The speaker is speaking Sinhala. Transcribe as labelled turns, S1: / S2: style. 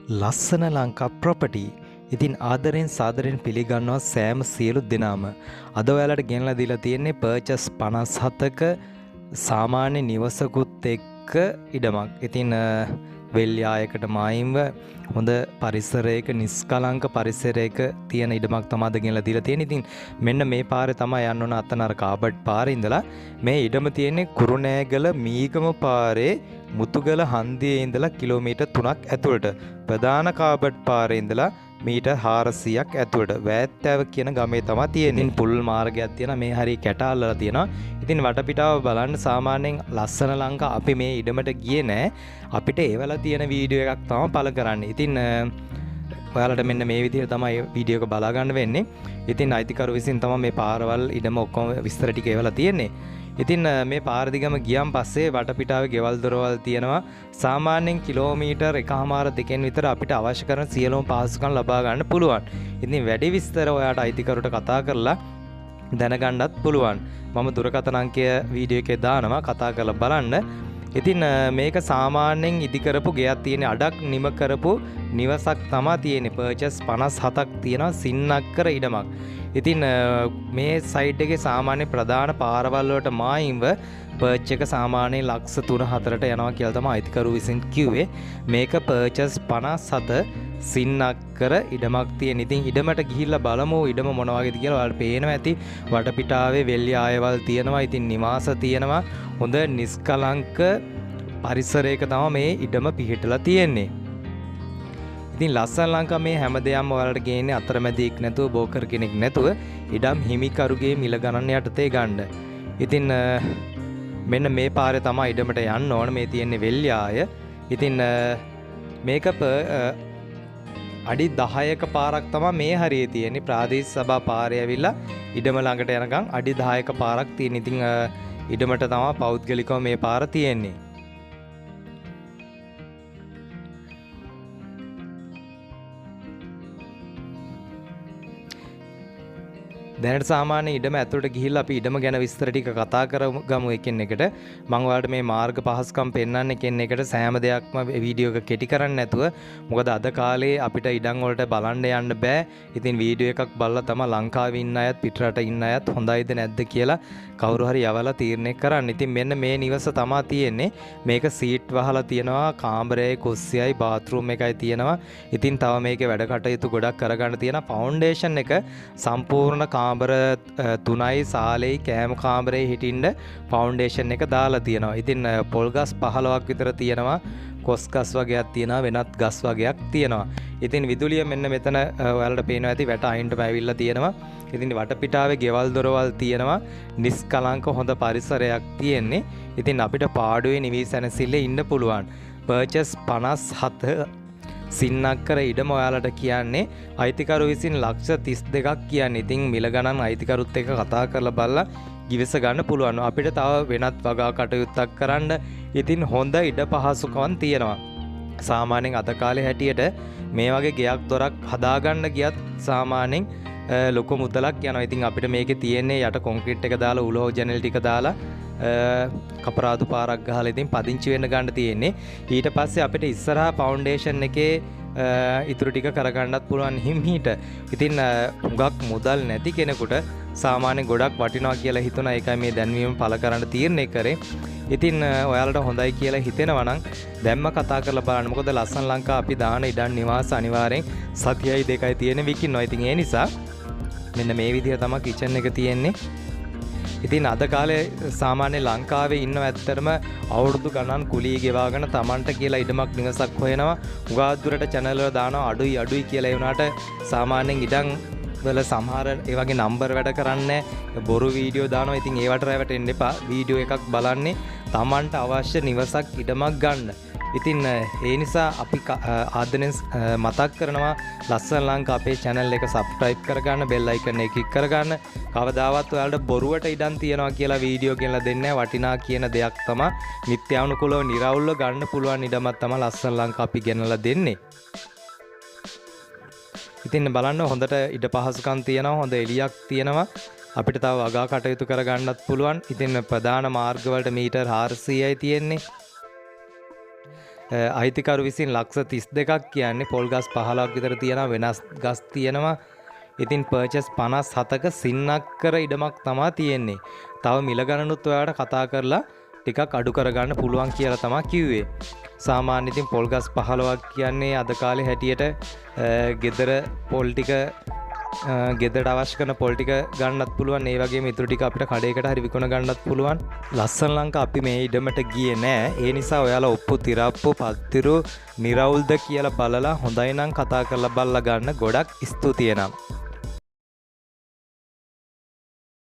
S1: ලස්සන ලංකා ප්‍රොපර්ටි. ඉතින් ආදරෙන් සාදරෙන් පිළිගන්නවා සෑම සියලු දෙනාම. අද ඔයාලට ගෙනලා දීලා තියෙන්නේ පර්චස් 57ක සාමාන්‍ය නිවසකුත් එක්ක ඉඩමක්. ඉතින් වෙල්යායකට මායිම්ව හොඳ පරිසරයක නිස්කලංක පරිසරයක තියෙන ඉඩමක් තමයි අද ගෙනලා දීලා තියෙන්නේ. ඉතින් මෙන්න මේ පාරේ තමයි යන්න ඕන අතනර කාබට් පාරේ ඉඳලා මේ ඉඩම තියෙන්නේ කුරුණෑගල මීගම පාරේ මුතුගල හන්දියේ ඉඳලා කිලෝමීටර් 3ක් ඇතුළට. ප්‍රධාන කාබට් පාරේ ඉඳලා මීටර් 400ක් ඇතුළට වැත්තෑව කියන ගමේ තමයි තියෙන්නේ. ඉතින් පුල් මාර්ගයක් තියෙනවා. මේ හරිය කැටාල්ලලා තියෙනවා. ඉතින් වටපිටාව බලන්න සාමාන්‍යයෙන් ලස්සන ලංකා අපි මේ ඉඩමට ගියේ නෑ. අපිට ඒවලා තියෙන වීඩියෝ එකක් තමයි පළ කරන්නේ. ඉතින් ඔයාලට මෙන්න මේ විදිහට තමයි වීඩියෝ එක බලා ගන්න වෙන්නේ. ඉතින් අයිතිකරු විසින් තමයි මේ පාරවල් ඉඩම ඔක්කොම විස්තර ටික ඒවලා තියෙන්නේ. ඉතින් මේ පාර දිගම ගියන් පස්සේ වටපිටාවේ ගෙවල් දොරවල් තියෙනවා. සාමාන්‍යයෙන් කිලෝමීටර් 1.5-2 විතර අපිට අවශ්‍ය කරන සියලුම පහසුකම් ලබා ගන්න පුළුවන්. ඉතින් වැඩි විස්තර ඔයාට අයිතිකරුට කතා කරලා දැනගන්නත් පුළුවන්. මම දුරකථන අංකය වීඩියෝ එකේ දානවා, කතා කරලා බලන්න. ඉතින් මේක සාමාන්‍යයෙන් ඉදි කරපු ගෙයක් තියෙන අඩක් නිම කරපු නිවසක් තමයි තියෙන්නේ. පර්චස් 57ක් තියෙනවා, සින්නක්කර ඉඩමක්. ඉතින් මේ සයිඩ් එකේ සාමාන්‍ය ප්‍රධාන පාරවල් වලට මායිම්ව පර්ච් එක සාමාන්‍ය ලක්ෂ 3-4ට යනවා කියලා තමයි අයිතිකරු විසින් කිව්වේ. මේක පර්චස් 57 සින්නක්කර ඉඩමක් තියෙන. ඉතින් ඉඩමට ගිහිල්ලා බලමු ඉඩම මොන වගේද කියලා. ඔයාලට පේනවා ඇති වටපිටාවේ වෙල්ලි ආයවල් තියෙනවා. ඉතින් නිවාස තියෙනවා. හොඳ නිස්කලංක පරිසරයක තමයි මේ ඉඩම පිහිටලා තියෙන්නේ. ඉතින් ලස්සන ලංකා මේ හැම දෙයක්ම ඔයාලට ගේන්නේ අතරමැදියෙක් නැතුව, බෝකර් කෙනෙක් නැතුව ඉඩම් හිමිකරුගේ මිල ගණන් යටතේ ගන්න. ඉතින් මෙන්න මේ පාරේ තමයි ඉඩමට යන්න ඕන. මේ තියෙන්නේ වෙල්යාය. ඉතින් මේක අඩි 10ක පාරක් තමයි මේ හරියේ තියෙන්නේ. ප්‍රාදේශ සභා පාරේ ඇවිල්ලා ඉඩම ළඟට යනකම් අඩි 10ක පාරක් තියෙන. ඉතින් ඉඩමට තමයි පෞද්ගලිකව මේ පාර තියෙන්නේ. දැනට සාමාන්‍ය ඉඩම ඇතුළට ගිහිල්ලා අපි ඉඩම ගැන විස්තර ටික කතා කරගමු එකින් එකට. මම ඔයාලට මේ මාර්ග පහසුකම් පෙන්වන්න එකින් එකට සෑම දෙයක්ම වීඩියෝ එක කෙටි කරන්නේ නැතුව. මොකද අද කාලේ අපිට ඉඩම් වලට බලන්න යන්න බෑ. ඉතින් වීඩියෝ එකක් බලලා තමයි ලංකාවේ ඉන්න අයත් පිටරට ඉන්න අයත් හොඳයිද නැද්ද කියලා කවුරු හරි යවලා තීරණය කරන්න. ඉතින් මෙන්න මේ නිවස තමයි තියෙන්නේ. මේක සීට් වහලා තියෙනවා. කාමරයයි කුස්සියයි බාත්රූම් එකයි තියෙනවා. ඉතින් තව මේකේ වැඩ කටයුතු ගොඩක් කරගන්න තියෙනවා. ෆවුන්ඩේෂන් එක සම්පූර්ණ කාමර 3යි සාලෙයි කෑම කාමරේ හිටින්න ෆවුන්ඩේෂන් එක දාලා තියෙනවා. ඉතින් පොල් ගස් 15ක් විතර තියෙනවා. කොස් ගස් වගේක් තියෙනවා, වෙනත් ගස් වගේක් තියෙනවා. ඉතින් විදුලිය මෙන්න මෙතන ඔයාලට පේනවා ඇති වැට අයින්ටම ඇවිල්ලා තියෙනවා. ඉතින් වටපිටාවේ ගෙවල් දොරවල් තියෙනවා. නිස්කලංක හොඳ පරිසරයක් තියෙන්නේ. ඉතින් අපිට පාඩුවේ නිවී සැනසෙල්ලේ ඉන්න පුළුවන්. පර්චස් 57 සින්නක්කර ඉඩම ඔයාලට කියන්නේ අයිතිකරු විසින් ලක්ෂ 32ක් කියන්නේ. ඉතින් මිල ගණන් අයිතිකරුත් එක්ක කතා කරලා බලලා ගිවිස ගන්න පුළුවන්. අපිට තව වෙනත් වගා කටයුත්තක් කරන්න ඉතින් හොඳ ඉඩ පහසුකම් තියෙනවා. සාමාන්‍යයෙන් අද කාලේ හැටියට මේ වගේ ගෙයක් දොරක් හදාගන්න ගියත් සාමාන්‍යයෙන් ලොකු මුදලක් යනවා. ඉතින් අපිට මේකේ තියෙන්නේ යට කොන්ක්‍රීට් එක දාලා උලෝ ජනෙල් ටික දාලා කපරාදු පාරක් ගහලා ඉතින් පදිංචි වෙන්න ගන්න තියෙන්නේ. ඊට පස්සේ අපිට ඉස්සරහා ෆවුන්ඩේෂන් එකේ ඉතුරු ටික කරගන්නත් පුළුවන් හිම්හිට. ඉතින් හුඟක් මුදල් නැති කෙනෙකුට සාමාන්‍ය ගොඩක් වටිනවා කියලා හිතුණා. ඒකයි මේ දැන්වීම පළ කරන්න තීරණය කරේ. ඉතින් ඔයාලට හොඳයි කියලා හිතෙනවා නම් දැම්ම කතා කරලා බලන්න. මොකද ලස්සන ලංකා අපි දාන ඉඩම් නිවාස අනිවාර්යෙන් සතියයි 2යි තියෙන විකින්නවා. ඉතින් ඒ නිසා මෙන්න මේ විදිහ තමයි කිචන් එක තියෙන්නේ. ඉතින් අද කාලේ සාමාන්‍ය ලංකාවේ ඉන්න ඇත්තටම අවුරුදු ගණන් කුලී ගෙවාගෙන Tamanට කියලා ඉඩමක් නිවසක් හොයනවා. උගාක් දුරට channel වල දානවා අඩුයි කියලා. ඒ වුණාට සාමාන්‍යයෙන් ඉඩම් වල සමහර ඒ වගේ නම්බර් වැඩ කරන්නේ බොරු වීඩියෝ දානවා. ඉතින් ඒවට රැවටෙන්න එපා. වීඩියෝ එකක් බලන්නේ Tamanට අවශ්‍ය නිවසක් ඉඩමක් ගන්න. ඉතින් ඒ නිසා අපි ආදරෙන් මතක් කරනවා ලස්සන ලංකා අපේ channel එක subscribe කරගන්න, bell icon එක click කරගන්න. කවදාවත් ඔයාලට බොරුවට ඉඩම් තියනවා කියලා වීඩියෝ ගෙනලා දෙන්නේ නැහැ. වටිනා කියන දෙයක් තමයි මිත්‍යානුකූලව නිරවුල්ව ගන්න පුළුවන් ඉඩමක් තමයි ලස්සන ලංකා අපි ගෙනලා දෙන්නේ. ඉතින් බලන්න හොඳට ඉඩ පහසුකම් තියෙනවා, හොඳ එළියක් තියෙනවා. අපිට තව වගා කටයුතු කරගන්නත් පුළුවන්. ඉතින් ප්‍රධාන මාර්ග වලට මීටර් 400යි තියෙන්නේ. අයිතිකරු විසින් ලක්ෂ 32ක් කියන්නේ පොල් ගස් 15ක් විතර තියෙනවා වෙනස් ගස් තියෙනවා. ඉතින් පර්චස් 57ක සින්නක්කර ඉඩමක් තමා තියෙන්නේ. තව මිල ගණනුත් ඔයාලට කතා කරලා ටිකක් අඩු කරගන්න පුළුවන් කියලා තමා කිව්වේ. සාමාන්‍ය ඉතින් පොල් ගස් 15ක් කියන්නේ අද කාලේ හැටියට ගෙදර පොල් ටික ගෙදරට අවශ්‍ය කරන පොල් ටික ගන්නත් පුළුවන්. ඒ වගේම ඉතුරු ටික අපිට කඩේකට හරි විකුණ ගන්නත් පුළුවන්. ලස්සන ලංකා අපි මේ ඉඩමට ගියේ නෑ. ඒ නිසා ඔයාලා ඔප්පු තිරප්පු පත්තිරු නිරවුල්ද කියලා බලලා හොඳයි නම් කතා කරලා බලලා ගන්න. ගොඩක් ස්තුතියි එනම්.